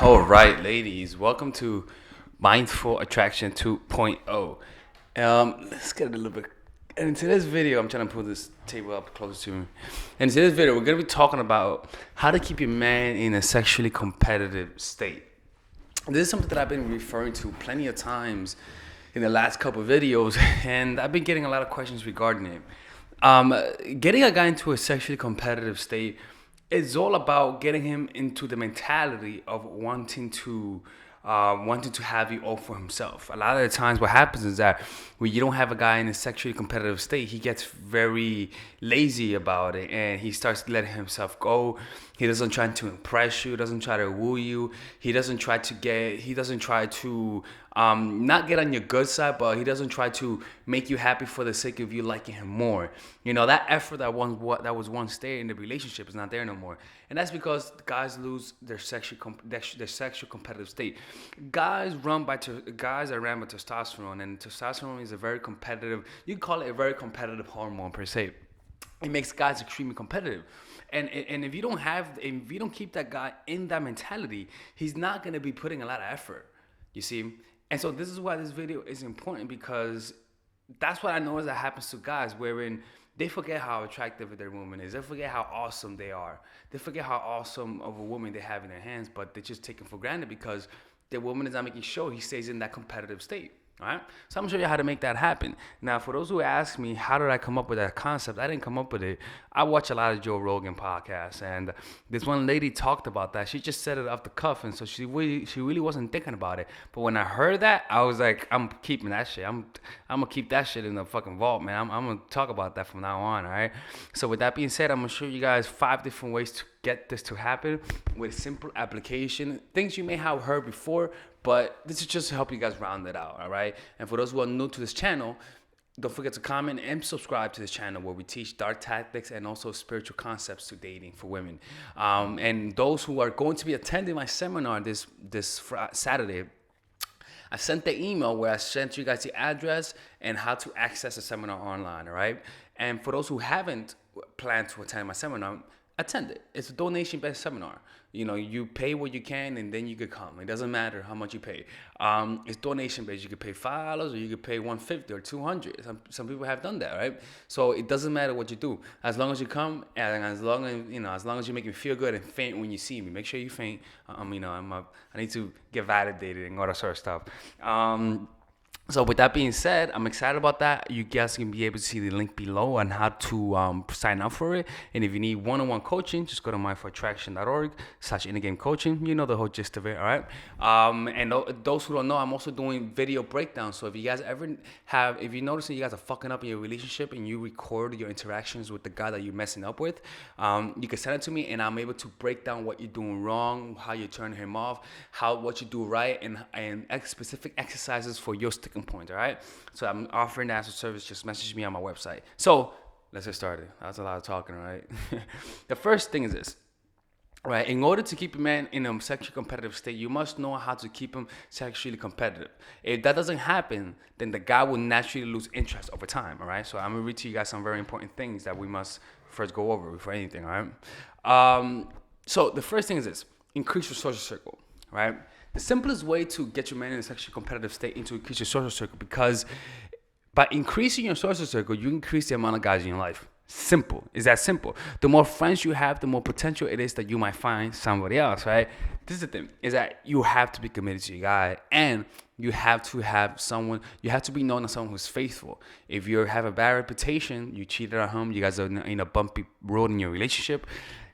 All right, ladies, welcome to Mindful Attraction 2.0. Let's get a little bit. And in today's video, I'm trying to pull this table up closer to me. In today's video, we're going to be talking about how to keep your man in a sexually competitive state. This is something that I've been referring to plenty of times in the last couple of videos, and I've been getting a lot of questions regarding it. Getting a guy into a sexually competitive state is all about getting him into the mentality of wanting to have you all for himself. A lot of the times what happens is that when you don't have a guy in a sexually competitive state, he gets very lazy about it and he starts letting himself go. He doesn't try to impress you, doesn't try to woo you. He doesn't try to not get on your good side, but he doesn't try to make you happy for the sake of you liking him more. You know, that effort that was once there in the relationship is not there no more. And that's because guys lose their sexual competitive state. Guys are ran by testosterone, and testosterone is a very competitive. You can call it a very competitive hormone per se. It makes guys extremely competitive, and if you don't keep that guy in that mentality, he's not gonna be putting a lot of effort. You see, and so this is why this video is important, because that's what I know is that happens to guys, wherein they forget how attractive their woman is. They forget how awesome they are. They forget how awesome of a woman they have in their hands, but they just take it for granted because the woman is not making sure he stays in that competitive state. All right, so I'm gonna show you how to make that happen. Now, for those who ask me, how did I come up with that concept? I didn't come up with it. I watch a lot of Joe Rogan podcasts, and this one lady talked about that. She just said it off the cuff, and so she really wasn't thinking about it. But when I heard that, I was like, I'm keeping that shit. I'm gonna keep that shit in the fucking vault, man. I'm gonna talk about that from now on. All right. So with that being said, I'm gonna show you guys 5 different ways to get this to happen with simple application, things you may have heard before, but this is just to help you guys round it out, all right? And for those who are new to this channel, don't forget to comment and subscribe to this channel where we teach dark tactics and also spiritual concepts to dating for women. And those who are going to be attending my seminar this Saturday, I sent the email where I sent you guys the address and how to access the seminar online, all right? And for those who haven't planned to attend my seminar, attend it. It's a donation-based seminar. You know, you pay what you can, and then you could come. It doesn't matter how much you pay. It's donation-based. You could pay $5, or you could pay $150 or $200. Some people have done that, right? So it doesn't matter what you do, as long as you come, and as long as you make me feel good and faint when you see me. Make sure you faint. I need to get validated and all that sort of stuff. So with that being said, I'm excited about that. You guys can be able to see the link below on how to sign up for it. And if you need one-on-one coaching, just go to mindfulattraction.org/in-the-game coaching. You know the whole gist of it, all right? And those who don't know, I'm also doing video breakdowns. So if you guys if you notice that you guys are fucking up in your relationship and you record your interactions with the guy that you're messing up with, you can send it to me and I'm able to break down what you're doing wrong, how you turn him off, what you do right, and specific exercises for your sticking point, all right? So I'm offering that as a service. Just message me on my website. So let's get started. That's a lot of talking, right? The first thing is this, right? In order to keep a man in a sexually competitive state, you must know how to keep him sexually competitive. If that doesn't happen, then the guy will naturally lose interest over time, all right? So I'm gonna read to you guys some very important things that we must first go over before anything, all right? So the first thing is this: increase your social circle, right? The simplest way to get your man in a sexually competitive state is to increase your social circle, because by increasing your social circle, you increase the amount of guys in your life. Simple. It's that simple. The more friends you have, the more potential it is that you might find somebody else, right? This is the thing, is that you have to be committed to your guy, and you have to be known as someone who's faithful. If you have a bad reputation, you cheated at home, you guys are in a bumpy road in your relationship,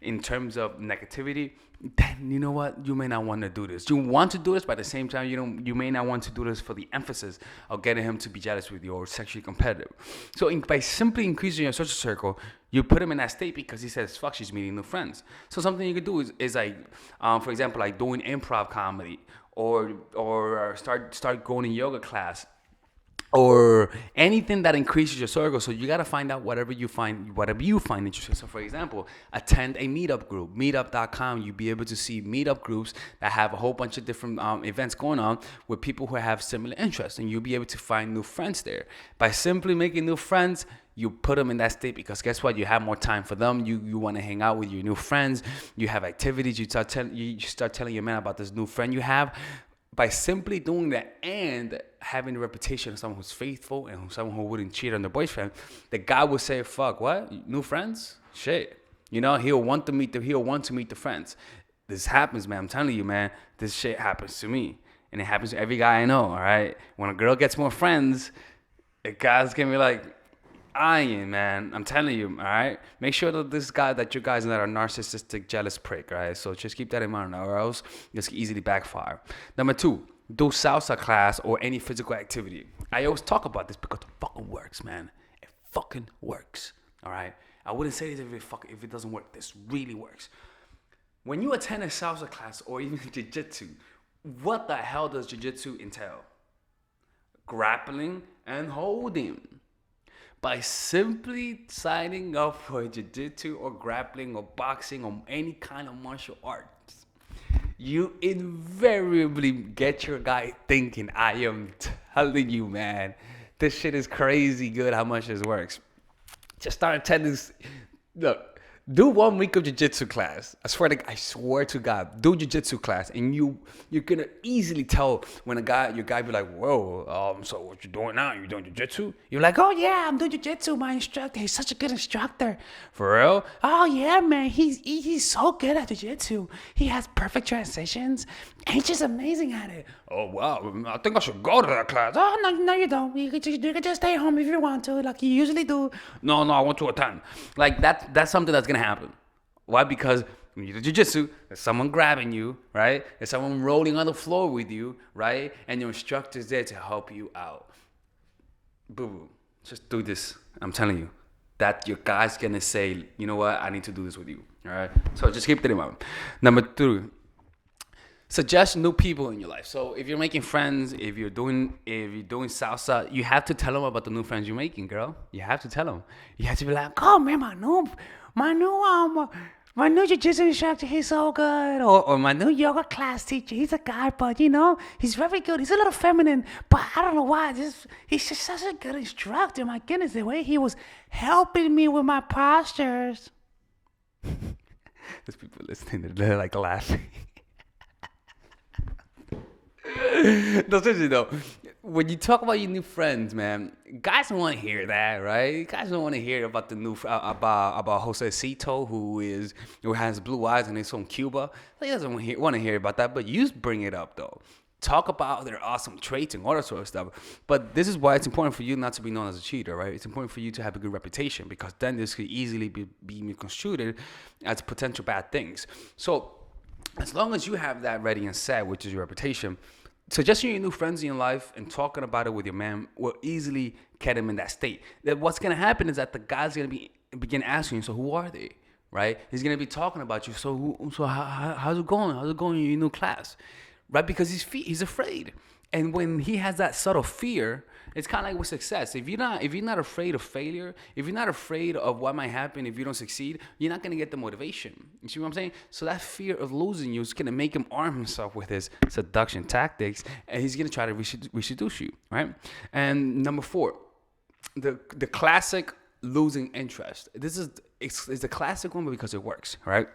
in terms of negativity, then you know what? You may not want to do this. You want to do this, but at the same time, you may not want to do this for the emphasis of getting him to be jealous with you or sexually competitive. So by simply increasing your social circle, you put him in that state because he says, fuck, she's meeting new friends. So something you could do is like, for example, like doing improv comedy or start going to yoga class, or anything that increases your circle. So you got to find out whatever you find interesting. So for example, attend a meetup group, meetup.com. You'll be able to see meetup groups that have a whole bunch of different events going on with people who have similar interests, and you'll be able to find new friends there. By simply making new friends, you put them in that state because guess what? You have more time for them. You want to hang out with your new friends. You have activities. You start telling your man about this new friend you have. By simply doing that and having the reputation of someone who's faithful and someone who wouldn't cheat on their boyfriend, the guy will say, "Fuck, what? New friends? Shit." He'll want to meet the friends. This happens, man. I'm telling you, man. This shit happens to me, and it happens to every guy I know. All right. When a girl gets more friends, the guys can be like, "Eyeing, man." I'm telling you. All right. Make sure that you guys are not a narcissistic, jealous prick. All right. So just keep that in mind, or else this can easily backfire. Number 2, do salsa class or any physical activity. I always talk about this because it fucking works, man. It fucking works. All right. I wouldn't say this if it doesn't work. This really works. When you attend a salsa class or even jiu-jitsu, what the hell does jiu-jitsu entail? Grappling and holding. By simply signing up for jiu-jitsu or grappling or boxing or any kind of martial arts, you invariably get your guy thinking. I am telling you, man, this shit is crazy good how much this works. Just start attending. Look, do 1 week of jiu-jitsu class. I swear to God, do jiu-jitsu class, and you're gonna easily tell when your guy be like, "Whoa, so what you doing now? You doing jiu-jitsu?" You're like, "Oh yeah, I'm doing jiu-jitsu. My instructor, he's such a good instructor." For real? "Oh yeah, man, he's so good at jiu-jitsu. He has perfect transitions, and he's just amazing at it." "Oh wow, I think I should go to that class." "Oh no, you don't. You can just stay home if you want to, like you usually do." No, I want to attend. Like that's something that's gonna happen. Why? Because when you do jiu-jitsu, there's someone grabbing you, right? There's someone rolling on the floor with you, right? And your instructor's there to help you out. Boo-boo. Just do this. I'm telling you. That your guy's gonna say, "You know what? I need to do this with you." All right? So just keep that in mind. Number 3. Suggest new people in your life. So if you're making friends, if you're doing salsa, you have to tell them about the new friends you're making, girl. You have to tell them. You have to be like, "Oh man, my new jiu-jitsu instructor, he's so good." Or my new yoga class teacher, he's a guy, but he's very good. He's a little feminine, but I don't know why. He's just such a good instructor. My goodness, the way he was helping me with my postures. There's people listening, they're like laughing. No, seriously though, when you talk about your new friends, man, guys don't want to hear that, right? Guys don't want to hear about the new about Jose Cito, who has blue eyes and is from Cuba. He doesn't want to hear about that, but you bring it up though. Talk about their awesome traits and all that sort of stuff. But this is why it's important for you not to be known as a cheater, right? It's important for you to have a good reputation, because then this could easily be misconstrued as potential bad things. So as long as you have that ready and set, which is your reputation, suggesting your new friends in your life and talking about it with your man will easily get him in that state. That what's gonna happen is that the guy's gonna begin asking you, "So who are they?" Right? He's gonna be talking about you. So how's it going? How's it going in your new class? Right? Because he's afraid. And when he has that subtle fear, it's kind of like with success. If you're not afraid of failure, if you're not afraid of what might happen if you don't succeed, you're not gonna get the motivation. You see what I'm saying? So that fear of losing you is gonna make him arm himself with his seduction tactics, and he's gonna try to re-seduce you, right? And number 4, the classic losing interest. It's a classic one because it works, right?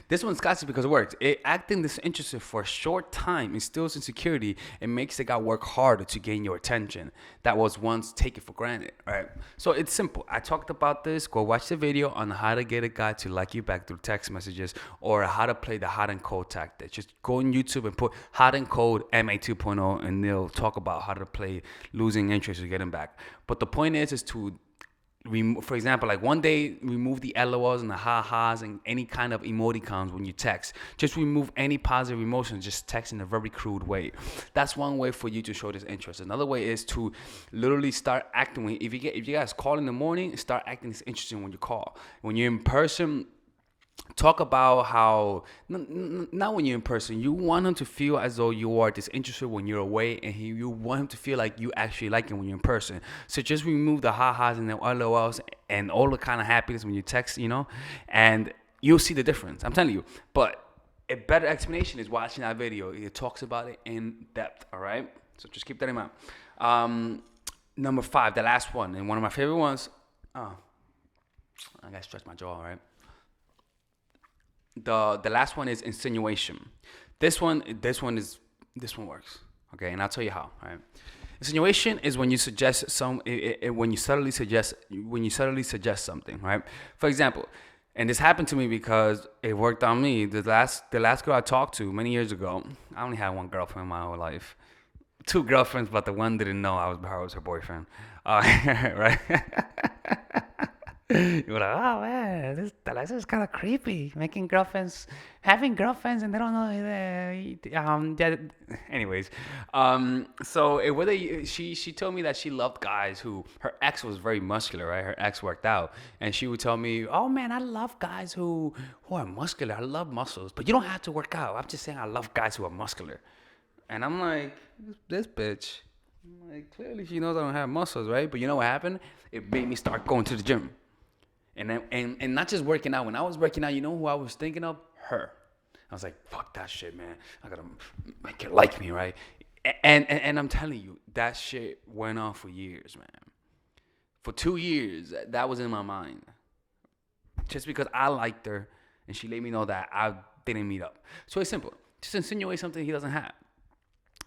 This one's classic because it works. Acting disinterested for a short time instills insecurity and makes the guy work harder to gain your attention that was once taken for granted, right? So it's simple. I talked about this. Go watch the video on how to get a guy to like you back through text messages, or how to play the hot and cold tactic. Just go on YouTube and put hot and cold MA 2.0 and they'll talk about how to play losing interest to get him back. But the point is to for example, like one day, remove the LOLs and the ha-has and any kind of emoticons when you text. Just remove any positive emotions. Just text in a very crude way. That's one way for you to show this interest. Another way is to literally start acting. If you guys call in the morning, start acting interesting when you call. When you're in person, talk about how not when you're in person, you want him to feel as though you are disinterested when you're away, and you want him to feel like you actually like him when you're in person. So just remove the ha-has and the LOLs and all the kind of happiness when you text, and you'll see the difference. I'm telling you. But a better explanation is watching that video. It talks about it in depth, all right? So just keep that in mind. Number 5, the last one, and one of my favorite ones. Oh, I gotta stretch my jaw, right? The last one is insinuation. This one works. Okay, and I'll tell you how. All right. Insinuation is when you suggest when you subtly suggest something, right? For example, and this happened to me because it worked on me. The last girl I talked to many years ago, I only had one girlfriend in my whole life. Two girlfriends, but the one didn't know I was her boyfriend. Right? You were like, oh man, this is kind of creepy. Having girlfriends, and they don't know. Anyways, so she told me that she loved guys who her ex was very muscular, right? Her ex worked out, and she would tell me, oh man, I love guys who are muscular. I love muscles, but you don't have to work out. I'm just saying, I love guys who are muscular. And I'm like, this bitch. I'm like, clearly she knows I don't have muscles, right? But you know what happened? It made me start going to the gym. And not just working out. When I was working out, you know who I was thinking of? Her. I was like, fuck that shit, man. I gotta make her like me, right? And I'm telling you, that shit went on for years, man. For 2 years, that was in my mind. Just because I liked her and she let me know that I didn't meet up. So it's simple. Just insinuate something he doesn't have.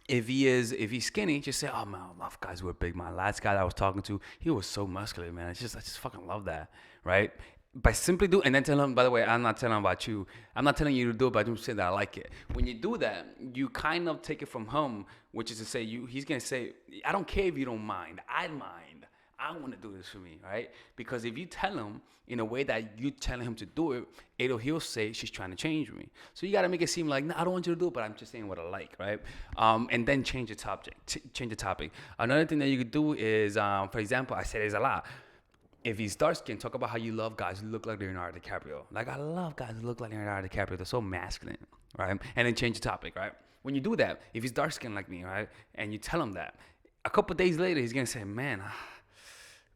If he's skinny, just say, oh man, I love guys who are big. My last guy that I was talking to, he was so muscular, man. I just fucking love that, right? By simply do, and then tell him, by the way, I'm not telling him about you. I'm not telling you to do it, but I'm just saying that I like it. When you do that, you kind of take it from him, which is to say, he's gonna say, I don't care if you don't mind. I mind. I want to do this for me, right? Because if you tell him in a way that you telling him to do it, he'll say she's trying to change me. So you got to make it seem like, no, I don't want you to do it, but I'm just saying what I like, right? And then change the topic. Another thing that you could do is, for example, I say this a lot. If he's dark skinned, talk about how you love guys who look like Leonardo DiCaprio. Like, I love guys who look like Leonardo DiCaprio. They're so masculine, right? And then change the topic, right? When you do that, if he's dark skinned like me, right, and you tell him that, a couple days later, he's going to say, man,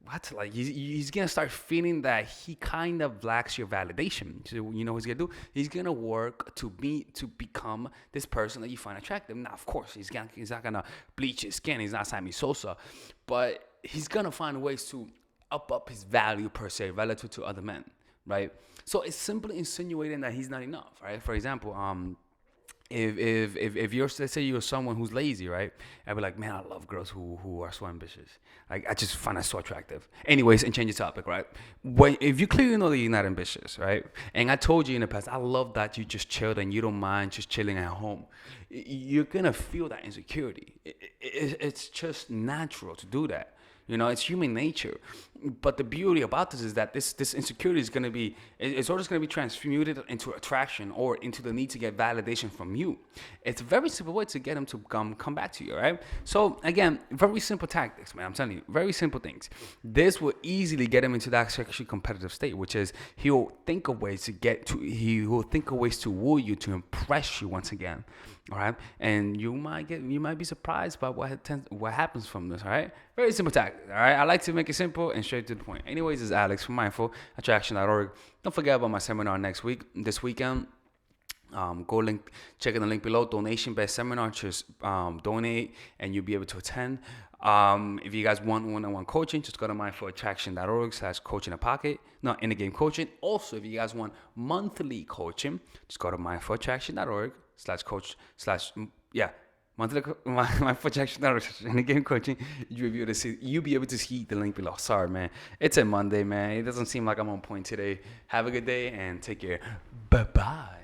what? Like, he's gonna start feeling that he kind of lacks your validation. So you know what he's gonna do? He's gonna work to become this person that you find attractive. Now, of course, he's not gonna bleach his skin. He's not Sammy Sosa, but he's gonna find ways to up his value per se relative to other men, right? So it's simply insinuating that he's not enough, right? For example, if you're, let's say you're someone who's lazy, right? I'd be like, man, I love girls who are so ambitious. Like, I just find that so attractive. Anyways, and change the topic, right? If you clearly know that you're not ambitious, right? And I told you in the past, I love that you just chilled and you don't mind just chilling at home. You're gonna feel that insecurity. It's just natural to do that. You know, it's human nature. But the beauty about this is that this insecurity is going to be, it's always going to be transmuted into attraction or into the need to get validation from you. It's a very simple way to get him to come back to you, right? So again, very simple tactics, man. I'm telling you, very simple things. This will easily get him into that sexually competitive state, which is he will think of ways to woo you, to impress you once again. All right, and you might be surprised by what happens from this. All right, very simple tactic. All right, I like to make it simple and straight to the point. Anyways, this is Alex from mindfulattraction.org. Don't forget about my seminar this weekend. Check in the link below. Donation-based seminar. Just donate, and you'll be able to attend. If you guys want one-on-one coaching, just go to mindfulattraction.org/coaching-a-pocket. No, in the game coaching. Also, if you guys want monthly coaching, just go to mindfulattraction.org/coach/ monthly mindfulattraction.org in the game coaching. You'll be able to see the link below. Sorry, man. It's a Monday, man. It doesn't seem like I'm on point today. Have a good day and take care. Bye-bye.